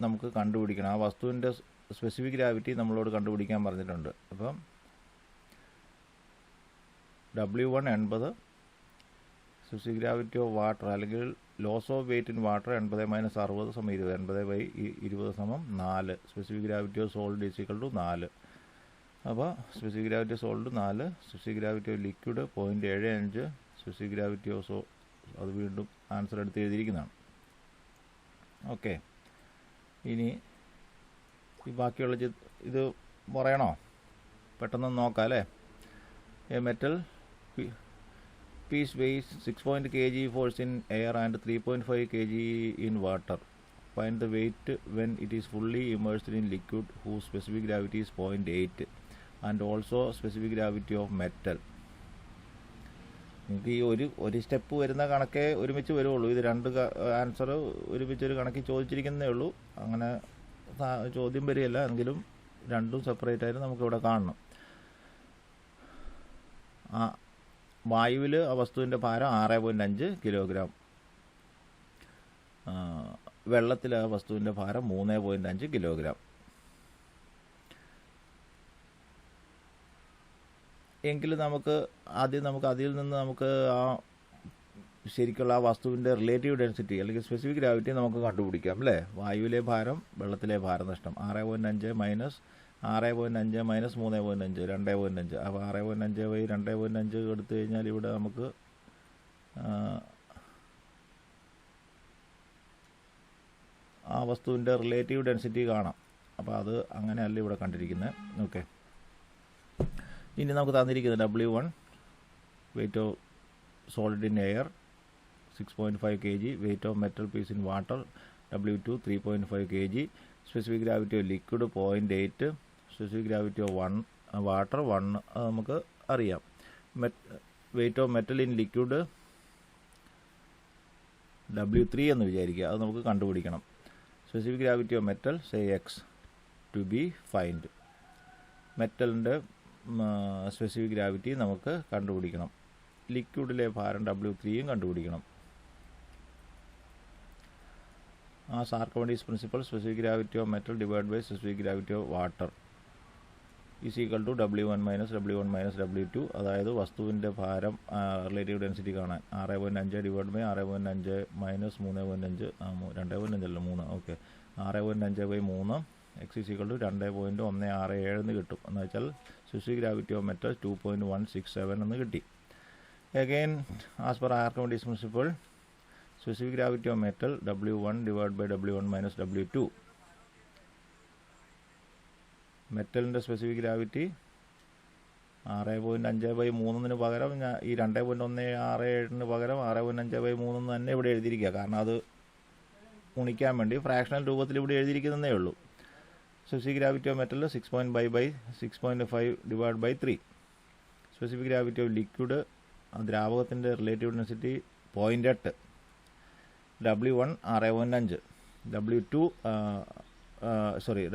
നമുക്ക് കണ്ടുപിടിക്കണം. ആ വസ്തുവിൻ്റെ സ്പെസിഫിക് ഗ്രാവിറ്റി നമ്മളോട് കണ്ടുപിടിക്കാൻ പറഞ്ഞിട്ടുണ്ട്. അപ്പം W1 80, specific gravity of water അല്ലെങ്കിൽ loss of weight in water 80 - 60 = 20, 80/20 = 4. Specific gravity of solid is equal to 4. അപ്പോൾ specific gravity of solid 4, specific gravity of liquid 0.75, specific gravity of അത് വീണ്ടും ആൻസർ എടുത്ത് എഴുതിയിരിക്കുന്നതാണ്. Okay, ഇനി ഈ ബാക്കിയുള്ള ഇത് പറയണോ? പെട്ടെന്ന് നോക്കാം അല്ലേ. A metal piece weighs 6 kg force in air and 3.5 kg in water. Find the weight when it is fully immersed in liquid whose specific gravity is 0.8 and also specific gravity of metal. നിങ്ങൾക്ക് ഈ ഒരു step വരുന്ന കണക്കേ ഒരുമിച്ച് വരുള്ളൂ. ഇത് 2 answer ഒരുമിച്ചൊരു കണക്കിൽ ചോദിച്ചിരിക്കുന്നേ ഉള്ളൂ. അങ്ങനെ ചോദ്യം വരികയല്ല, എങ്കിലും രണ്ടും സെപ്പറേറ്റ് ആയിട്ട് നമുക്കിവിടെ കാണണം. വായുവിൽ ആ വസ്തുവിൻ്റെ ഭാരം 6.5 കിലോഗ്രാം, വെള്ളത്തിൽ ആ വസ്തുവിൻ്റെ ഭാരം 3.5 കിലോഗ്രാം. എങ്കിൽ നമുക്ക് അതിൽ നിന്ന് നമുക്ക് ശരിക്കുള്ള ആ വസ്തുവിൻ്റെ റിലേറ്റീവ് ഡെൻസിറ്റി അല്ലെങ്കിൽ സ്പെസിഫിക് ഗ്രാവിറ്റി നമുക്ക് കണ്ടുപിടിക്കാം അല്ലേ. വായുവിലെ ഭാരം, വെള്ളത്തിലെ ഭാരനഷ്ടം 6.5 മൈനസ് 6.5 മൈനസ് 3.5 2.5. അപ്പോൾ 6.5/2.5 എടുത്തു കഴിഞ്ഞാൽ ഇവിടെ നമുക്ക് ആ വസ്തുവിൻ്റെ റിലേറ്റീവ് ഡെൻസിറ്റി കാണാം. അപ്പോൾ അത് അങ്ങനെയല്ല ഇവിടെ കണ്ടിരിക്കുന്നത്. ഓക്കെ, ഇനി നമുക്ക് തന്നിരിക്കുന്നത് W1 weight of solid in air 6.5 kg, weight of metal piece in water W2 3.5 kg, specific gravity of liquid 0.8, specific gravity of water 1 നമുക്ക് അറിയാം. Weight of metal in liquid W3 എന്ന് വിചാരിക്കുക, അത് നമുക്ക് കണ്ടുപിടിക്കണം. Specific gravity of metal say X to be find. മെറ്റലിൻ്റെ specific gravity നമുക്ക് കണ്ടുപിടിക്കണം. ലിക്വിഡിലെ ഭാരം W3യും കണ്ടുപിടിക്കണം. Archimedes principle, specific gravity of metal divide by specific gravity of water is equal to W1 minus W2. അതായത് വസ്തുവിൻ്റെ ഭാരം റിലേറ്റീവ് ഡെൻസിറ്റി കാണാൻ 6.5 ഡിവൈഡ് ബൈ 6.5 മൈനസ് 3.5 2.5 അല്ല 3. Okay, 6.5/3 X is equal to 2.167 എന്ന് കിട്ടും. എന്ന് വെച്ചാൽ സ്പെസിഫിക് ഗ്രാവിറ്റി ഓഫ് മെറ്റൽ 2.167 എന്ന് കിട്ടി. Again, as per Archimedes principle, specific gravity of metal W1 divided by W1 minus W2. മെറ്റലിൻ്റെ സ്പെസിഫിക് ഗ്രാവിറ്റി 6.5/3 പകരം ഈ 2.167 പകരം 6.5/3 തന്നെ ഇവിടെ എഴുതിയിരിക്കുക. കാരണം അത് ഗുണിക്കാൻ വേണ്ടി ഫ്രാക്ഷണൽ രൂപത്തിൽ ഇവിടെ എഴുതിയിരിക്കുന്നതേ ഉള്ളൂ. Specific gravity of metal 6.5 divide by 3. Specific gravity of liquid ദ്രാവകത്തിൻ്റെ relative density 0.8, W1 6.5,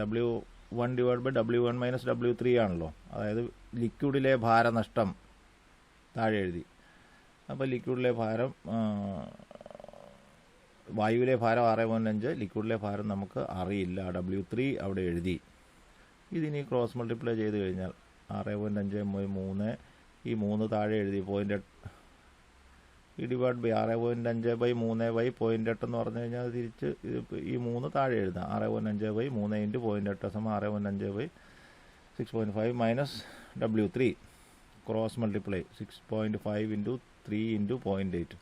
W1 divide by W1 minus W3 ആണല്ലോ. അതായത് ലിക്വിഡിലെ ഭാരനഷ്ടം താഴെ എഴുതി. അപ്പോൾ ലിക്വിഡിലെ ഭാരം, വായുവിലെ ഭാരം 6.5, ലിക്വിഡിലെ ഭാരം നമുക്ക് അറിയില്ല, W3 അവിടെ എഴുതി. ഇതിനി ക്രോസ് മൾട്ടിപ്ലൈ ചെയ്ത് കഴിഞ്ഞാൽ 6.5/3, ഈ 3 താഴെ എഴുതി 0.8, ഈ ഡിവൈഡ് ബൈ 6.5/3/0.8 എന്ന് പറഞ്ഞു കഴിഞ്ഞാൽ തിരിച്ച് ഈ 3 താഴെ എഴുതാം. 6.5/3 ഇൻറ്റു 0.8 സമം 6.5/6.5 minus W3. Cross multiply 6.5 into 3 into 0.8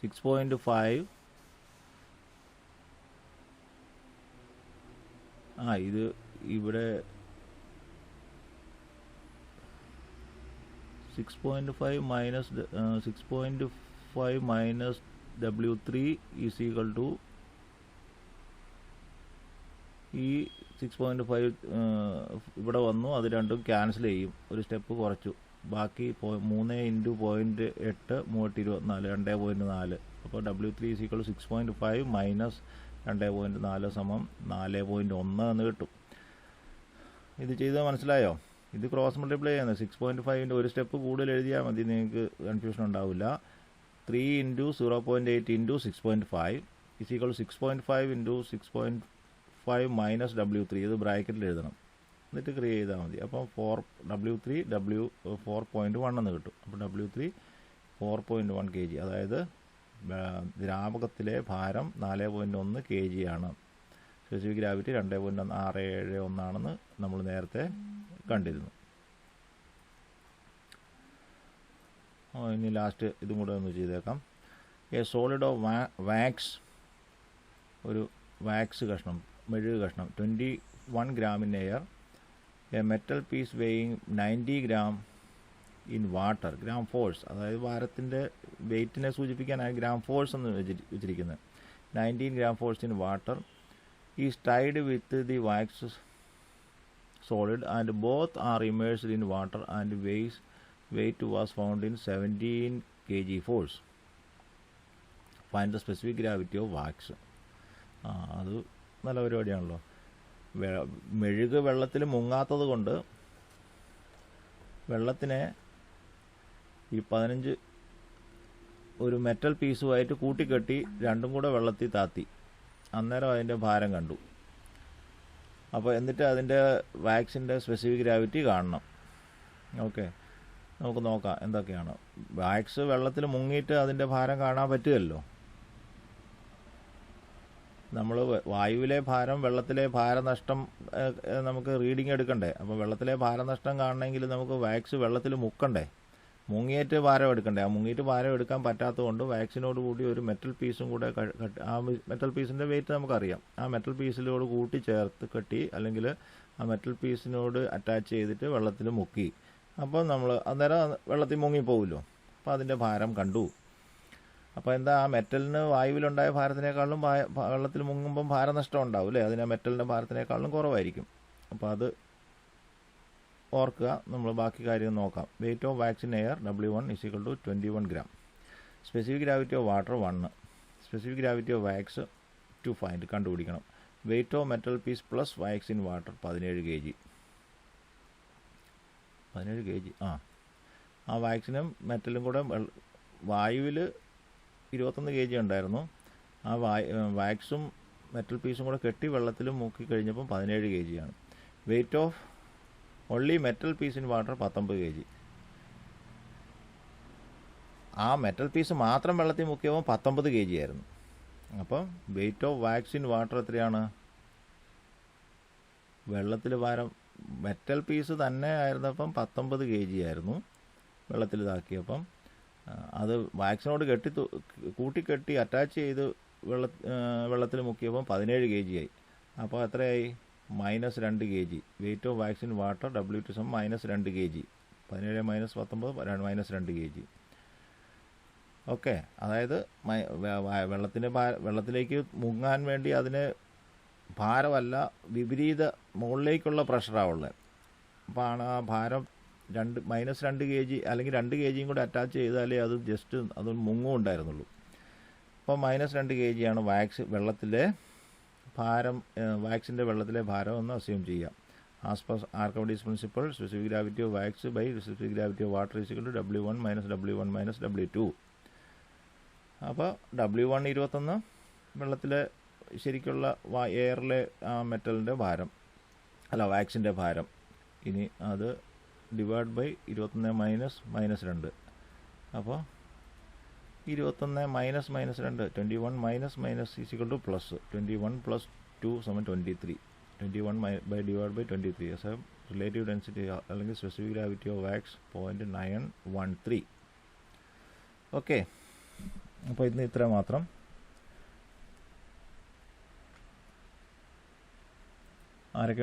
6.5. ഇത് ഇവിടെ 6.5 minus 6.5 minus W3 is equal to ഈ 6.5 ഇവിടെ വന്നു, അത് രണ്ടും ക്യാൻസൽ ചെയ്യും, ഒരു സ്റ്റെപ്പ് കുറച്ചു, ബാക്കി 3 ഇൻറ്റു 0.8 324 2.4. അപ്പോൾ W3 is equal to 6.5 minus 2.4 സമം 4.1 എന്ന് കിട്ടും. ഇത് ചെയ്താൽ മനസ്സിലായോ? ഇത് ക്രോസ് മൾട്ടിപ്ലൈ ചെയ്യുന്നത് 6.5ൻ്റെ ഒരു സ്റ്റെപ്പ് കൂടുതൽ എഴുതിയാൽ മതി, നിങ്ങൾക്ക് കൺഫ്യൂഷൻ ഉണ്ടാവില്ല. 3 into 0.8 into 6.5 is equal 6.5 into 6.5 minus W3, ഇത് ബ്രാക്കറ്റിൽ എഴുതണം, എന്നിട്ട് ക്രിയേറ്റ് ചെയ്താൽ മതി. അപ്പം W3 4.1 എന്ന് കിട്ടും. അപ്പോൾ W3 4.1 kg, അതായത് ദ്രാവകത്തിലെ ഭാരം 4.1 kg ആണ്. സ്പെസിഫിക് ഗ്രാവിറ്റി 2.671 ആണെന്ന് നമ്മൾ നേരത്തെ കണ്ടിരുന്നു. ഇനി ലാസ്റ്റ് ഇതും കൂടെ ഒന്ന് ചെയ്തേക്കാം. എ സോളിഡ് ഓഫ് വാക്സ്, ഒരു വാക്സ് കഷ്ണം, മെഴുക് കഷ്ണം 21 gram in air. A metal piece weighing 90 gram in water. Gram force, അതായത് ഭാരത്തിൻ്റെ വെയ്റ്റിനെ സൂചിപ്പിക്കാനായി ഗ്രാം ഫോഴ്സ് എന്ന് വെച്ചിരിക്കുന്നത്. 19 gram force in water is tied with the wax solid and both are immersed in water and weight was found in 17 kg force. Find the specific gravity of wax. അത് നല്ല പരിപാടിയാണല്ലോ. മെഴുക് വെള്ളത്തിൽ മുങ്ങാത്തത് കൊണ്ട് വെള്ളത്തിനെ ഈ 15 ഒരു മെറ്റൽ പീസുമായിട്ട് കൂട്ടിക്കെട്ടി രണ്ടും കൂടെ വെള്ളത്തിൽ താത്തി, അന്നേരം അതിൻ്റെ ഭാരം കണ്ടു. അപ്പോൾ എന്നിട്ട് അതിൻ്റെ വാക്സിൻ്റെ സ്പെസിഫിക് ഗ്രാവിറ്റി കാണണം. ഓക്കെ, നമുക്ക് നോക്കാം എന്തൊക്കെയാണ്. വാക്സ് വെള്ളത്തിൽ മുങ്ങിയിട്ട് അതിൻ്റെ ഭാരം കാണാൻ പറ്റുമല്ലോ. നമ്മൾ വായുവിലെ ഭാരം, വെള്ളത്തിലെ ഭാരനഷ്ടം നമുക്ക് റീഡിങ് എടുക്കണ്ടേ. അപ്പോൾ വെള്ളത്തിലെ ഭാരനഷ്ടം കാണണമെങ്കിൽ നമുക്ക് വാക്സ് വെള്ളത്തിൽ മുക്കണ്ടേ. മുങ്ങിയിട്ട് ഭാരം എടുക്കണ്ടേ. ആ മുങ്ങിയിട്ട് ഭാരം എടുക്കാൻ പറ്റാത്തതുകൊണ്ട് വാക്സിനോട് കൂടി ഒരു മെറ്റൽ പീസും കൂടെ ആ മെറ്റൽ പീസിൻ്റെ വെയിറ്റ് നമുക്കറിയാം. ആ മെറ്റൽ പീസിനോട് കൂട്ടി ചേർത്ത് കെട്ടി അല്ലെങ്കിൽ ആ മെറ്റൽ പീസിനോട് അറ്റാച്ച് ചെയ്തിട്ട് വെള്ളത്തിൽ മുക്കി. അപ്പോൾ നമ്മൾ അന്നേരം വെള്ളത്തിൽ മുങ്ങിപ്പോകുമല്ലോ. അപ്പോൾ അതിൻ്റെ ഭാരം കണ്ടു. അപ്പോൾ എന്താ, ആ മെറ്റലിന് വായുവിലുണ്ടായ ഭാരത്തിനേക്കാളും വെള്ളത്തിൽ മുങ്ങുമ്പം ഭാരനഷ്ടം ഉണ്ടാവും അല്ലേ. അതിന് ആ മെറ്റലിൻ്റെ ഭാരത്തിനേക്കാളും കുറവായിരിക്കും. അപ്പോൾ അത് ഓർക്കുക. നമ്മൾ ബാക്കി കാര്യം നോക്കാം. Weight of wax in air W1 = 21 gram. Specific gravity of water 1. Specific gravity of wax to find കണ്ടുപിടിക്കണം. Weight of metal piece plus wax in water 17 kg. 17 kg. ആ വാക്സിനും മെറ്റലും കൂടെ വായുവിൽ 21 kg ഉണ്ടായിരുന്നു. ആ വാക്സും മെറ്റൽ പീസും കൂടെ കെട്ടി വെള്ളത്തിൽ മുക്കി കഴിഞ്ഞപ്പം 17 kg ആണ്. Weight of only metal piece in water 19 kg. ആ മെറ്റൽ പീസ് മാത്രം വെള്ളത്തിൽ മുക്കിയപ്പോൾ 19 kg ആയിരുന്നു. അപ്പം വെയിറ്റ് ഓഫ് വാക്സിൻ വാട്ടർ എത്രയാണ്? വെള്ളത്തിൽ ഭാരം മെറ്റൽ പീസ് തന്നെ ആയിരുന്നപ്പം 19 kg ആയിരുന്നു. വെള്ളത്തിൽ ഇതാക്കിയപ്പം അത് വാക്സിനോട് കൂട്ടിക്കെട്ടി അറ്റാച്ച് ചെയ്ത് വെള്ളത്തിൽ മുക്കിയപ്പം 17 kg ആയി. അപ്പോൾ എത്രയായി? -2 kg. Weight of vaccine water W2 -2 kg. 17 - 19 -2 kg. Okay. അതായത് വെള്ളത്തിലേക്ക് മുങ്ങാൻ വേണ്ടി അതിന് ഭാരമല്ല, വിപരീത മുകളിലേക്കുള്ള പ്രഷറാണുള്ളത്. അപ്പോൾ ആണ് ആ ഭാരം -2 kg അല്ലെങ്കിൽ 2 kg കൂടെ അറ്റാച്ച് ചെയ്താലേ അത് ജസ്റ്റ് അത് മുങ്ങും ഉണ്ടായിരുന്നുള്ളൂ. അപ്പോൾ -2 kg ആണ് വെള്ളത്തിലെ ഭാരം, വാക്സിൻ്റെ വെള്ളത്തിലെ ഭാരം എന്ന് അസ്യൂം ചെയ്യാം. As per Archimedes principle, specific gravity of wax by specific gravity of water = W1 - W1 - W2. അപ്പോൾ W1 21, വെള്ളത്തിലെ ശരിക്കുള്ള എയറിലെ മെറ്റലിൻ്റെ ഭാരം അല്ല വാക്സിൻ്റെ ഭാരം. ഇനി അത് ഡിവൈഡ് ബൈ 21 - -2. അപ്പോൾ 21 - -2 21 - - plus 21 + 2 = 23. 21 divide by 23 as relative density അല്ലെങ്കിൽ specific gravity of wax 0.913. Okay. അപ്പോൾ ഇന്ന് ഇത്ര മാത്രം. ആരൊക്കെ